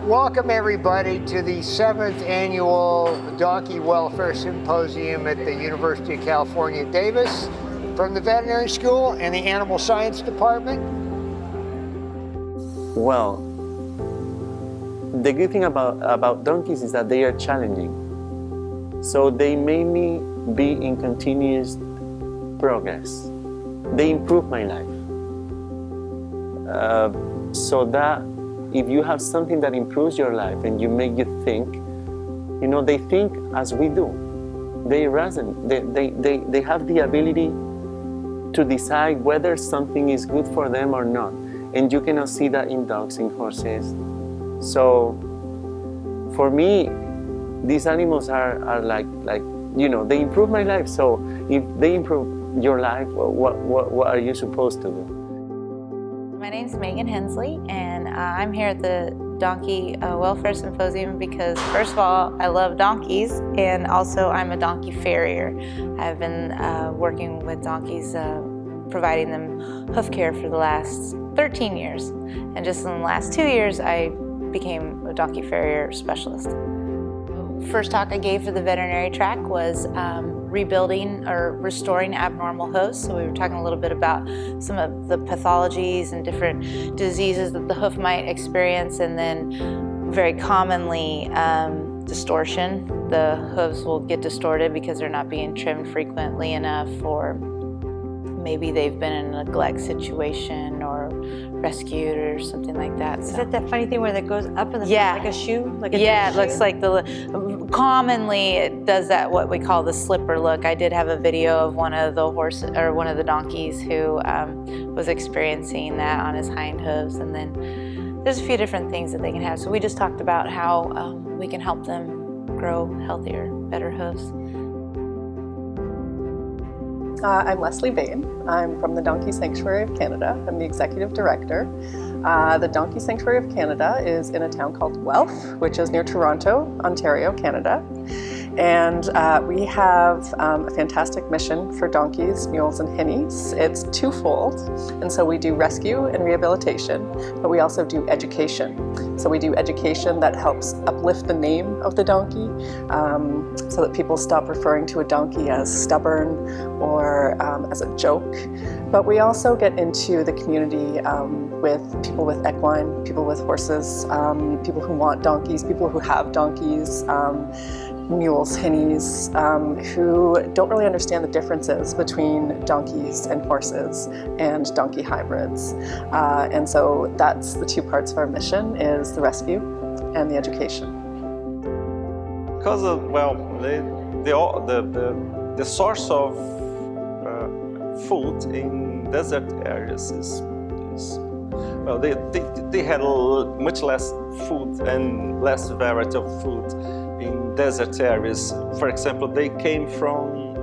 Welcome everybody to the 7th annual Donkey Welfare Symposium at the University of California, Davis, from the Veterinary School and the Animal Science Department. Well, the good thing about donkeys is that they are challenging. So they made me be in continuous progress. They improve my life. So that if you have something that improves your life and you make you think, you know, they think as we do. They resonate. They have the ability to decide whether something is good for them or not. And you cannot see that in dogs and horses. So for me, these animals are like, you know, they improve my life. So if they improve your life, what are you supposed to do? My name's Megan Hensley, and I'm here at the Donkey Welfare Symposium because, first of all, I love donkeys, and also I'm a donkey farrier. I've been working with donkeys, providing them hoof care for the last 13 years, and just in the last 2 years, I became a donkey farrier specialist. First talk I gave for the veterinary track was rebuilding or restoring abnormal hoofs. So we were talking a little bit about some of the pathologies and different diseases that the hoof might experience, and then very commonly distortion. The hooves will get distorted because they're not being trimmed frequently enough, or maybe they've been in a neglect situation or rescued or something like that. Is that funny thing where that goes up in the front like a shoe? Like a it shoe? looks like commonly it does that, what we call the slipper look. I did have a video of one of the donkeys who was experiencing that on his hind hooves, and then there's a few different things that they can have. So we just talked about how we can help them grow healthier, better hooves. I'm Leslie Bain. I'm from the Donkey Sanctuary of Canada. I'm the executive director. The Donkey Sanctuary of Canada is in a town called Guelph, which is near Toronto, Ontario, Canada. And we have a fantastic mission for donkeys, mules, and hinnies. It's twofold, and so we do rescue and rehabilitation, but we also do education. So we do education that helps uplift the name of the donkey, so that people stop referring to a donkey as stubborn or as a joke. But we also get into the community with people with equine, people with horses, people who want donkeys, people who have donkeys, mules, hinnies, who don't really understand the differences between donkeys and horses and donkey hybrids. And so that's the two parts of our mission, is the rescue and the education. Because well, the source of food in desert areas is well, they had much less food and less variety of food in desert areas. For example, they came from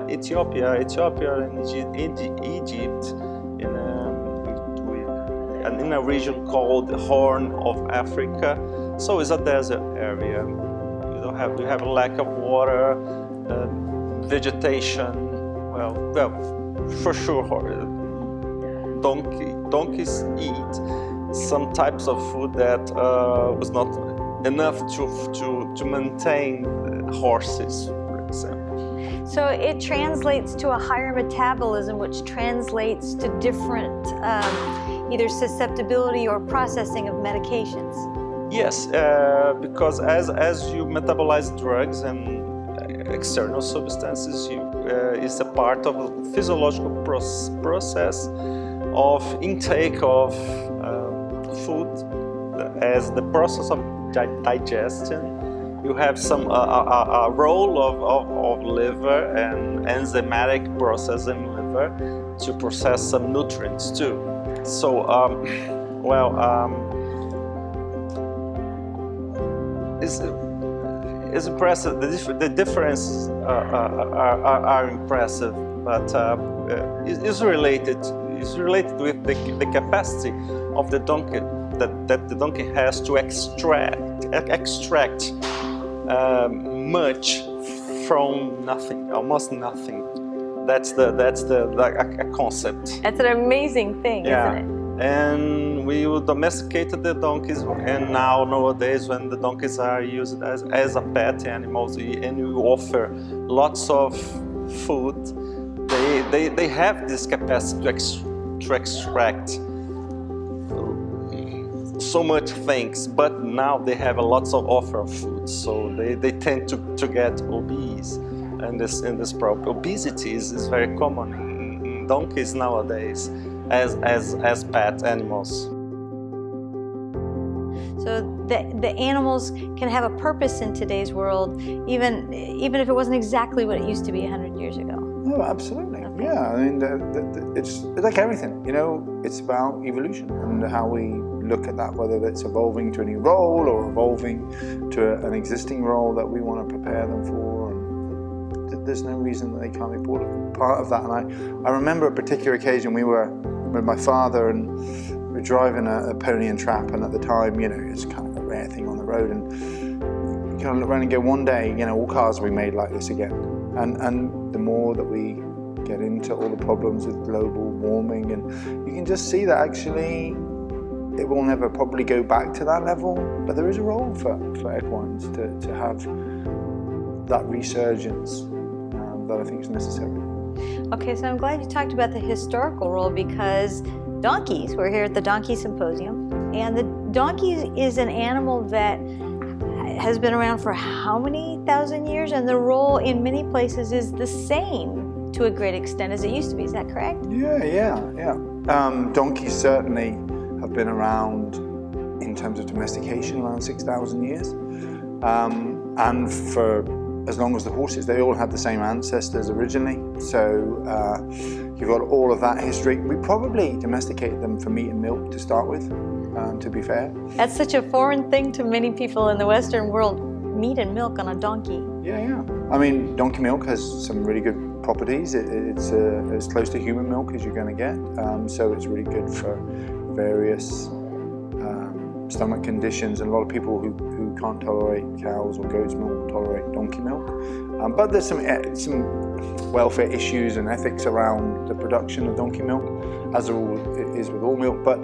Ethiopia and Egypt in a region called the Horn of Africa. So it's a desert area. You have a lack of water, vegetation. Well, for sure, donkeys eat some types of food that was not enough to maintain horses, for example. So it translates to a higher metabolism, which translates to different either susceptibility or processing of medications. Yes, because as you metabolize drugs and external substances, it's a part of the physiological process of intake of food. As the process of digestion, you have some a role of liver and enzymatic process in liver to process some nutrients too. So, it's impressive. The differences are impressive, but it's related with the capacity of the donkey that the donkey has to extract much from nothing, almost nothing. That's a concept. That's an amazing thing, isn't it? And we domesticated the donkeys, and nowadays when the donkeys are used as a pet animals and we offer lots of food, they have this capacity to extract so much things, but now they have a lots of offer of food, so they tend to get obese, and this problem. Obesity is very common in donkeys nowadays as pet animals. So the animals can have a purpose in today's world, even if it wasn't exactly what it used to be 100 years ago. Oh, absolutely. Okay. Yeah, I mean, it's like everything, you know, it's about evolution and how we look at that, whether it's evolving to a new role or evolving to an existing role that we want to prepare them for. And there's no reason that they can't be part of that. And I remember a particular occasion we were with my father and we were driving a pony and trap, and at the time, you know, it's kind of a rare thing on the road, and you kind of look around and go, one day, you know, all cars will be made like this again. And the more that we get into all the problems with global warming, and you can just see that actually it will never probably go back to that level, but there is a role for equines to have that resurgence that I think is necessary. Okay, so I'm glad you talked about the historical role, because donkeys, we're here at the Donkey Symposium, and the donkey is an animal that has been around for how many thousand years, and the role in many places is the same to a great extent as it used to be. Is that correct? Yeah. Donkeys certainly have been around in terms of domestication around 6,000 years, and for as long as the horses. They all had the same ancestors originally, so you've got all of that history. We probably domesticated them for meat and milk to start with, to be fair. That's such a foreign thing to many people in the Western world, meat and milk on a donkey. Yeah. I mean, donkey milk has some really good properties. It's as close to human milk as you're going to get, so it's really good for various stomach conditions, and a lot of people who can't tolerate cows or goat's milk tolerate donkey milk. But there's some welfare issues and ethics around the production of donkey milk, as there is with all milk. But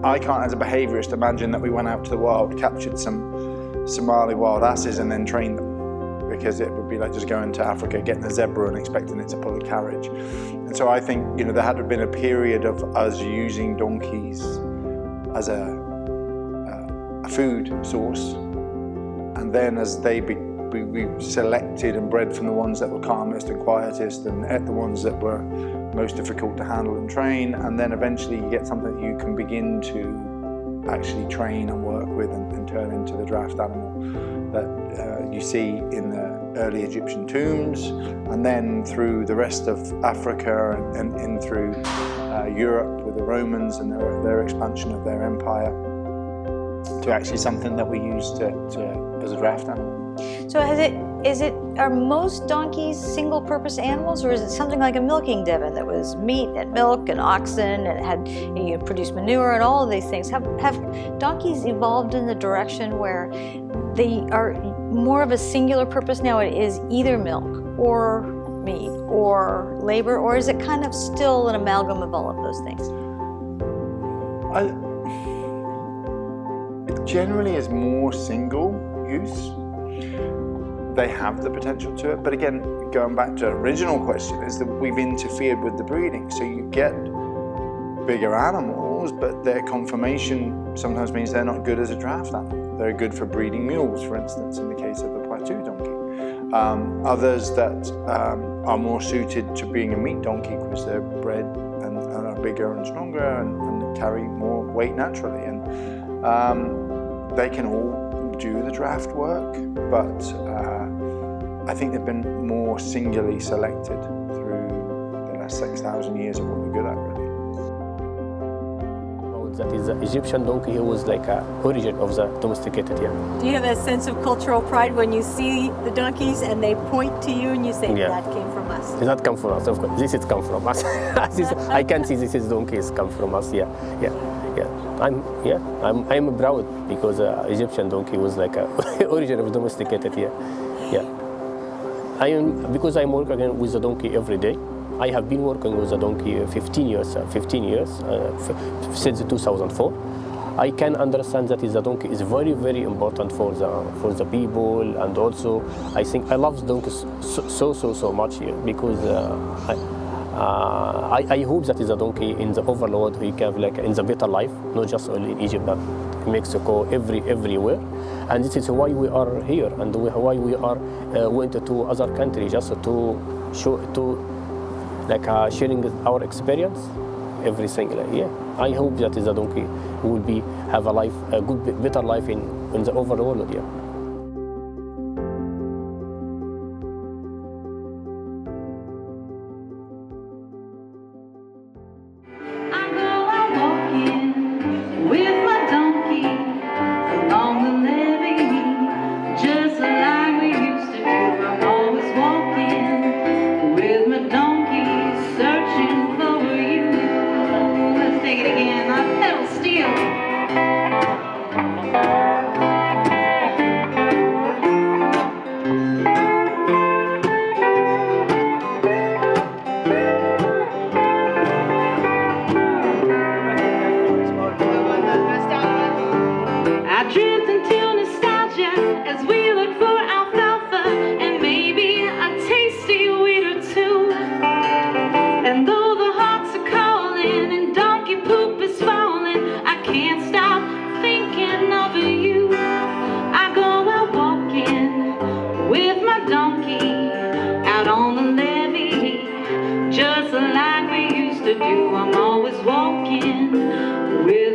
I can't, as a behaviourist, imagine that we went out to the wild, captured some Somali wild asses and then trained them, because it would be like just going to Africa, getting a zebra and expecting it to pull a carriage. And so I think, you know, there had to have been a period of us using donkeys as a food source, and then as we selected and bred from the ones that were calmest and quietest, and ate the ones that were most difficult to handle and train, and then eventually you get something that you can begin to actually train and work with and turn into the draft animal that you see in the early Egyptian tombs, and then through the rest of Africa and in through Europe with the Romans and their expansion of their empire, to actually something that we use as a draft animal. So are most donkeys single-purpose animals, or is it something like a milking devon that was meat and milk and oxen and had produced manure and all of these things? Have donkeys evolved in the direction where they are more of a singular purpose now? It is either milk or meat or labor, or is it kind of still an amalgam of all of those things? It generally is more single use. They have the potential to it, but again, going back to the original question, is that we've interfered with the breeding. So you get bigger animals, but their conformation sometimes means they're not good as a draft animal. They're good for breeding mules, for instance, in the case of the Poitou donkey. Others that are more suited to being a meat donkey because they're bred and are bigger and stronger and carry more weight naturally. And they can all do the draft work, but I think they've been more singularly selected through the last 6,000 years of what they're good at, really. That is the Egyptian donkey. He was like a origin of the domesticated, yeah. Do you have that sense of cultural pride when you see the donkeys and they point to you and you say, Yeah. that came from us? Did not come from us, of course. This is come from us. I can see this is donkeys come from us, yeah. I'm proud because Egyptian donkey was like a origin of domesticated, yeah. Because I'm working again with the donkey every day. I have been working with the donkey 15 years since 2004. I can understand that the donkey is very, very important for the people, and also I think I love donkeys so much here because I hope that is a donkey in the overload he can like in the better life, not just only in Egypt but in Mexico, everywhere. And this is why we are here and why we are went to other countries just to show sharing our experience every single year. I hope that the donkey will have a good, better life in the overall world. Yeah. Just like we used to do, I'm always walking with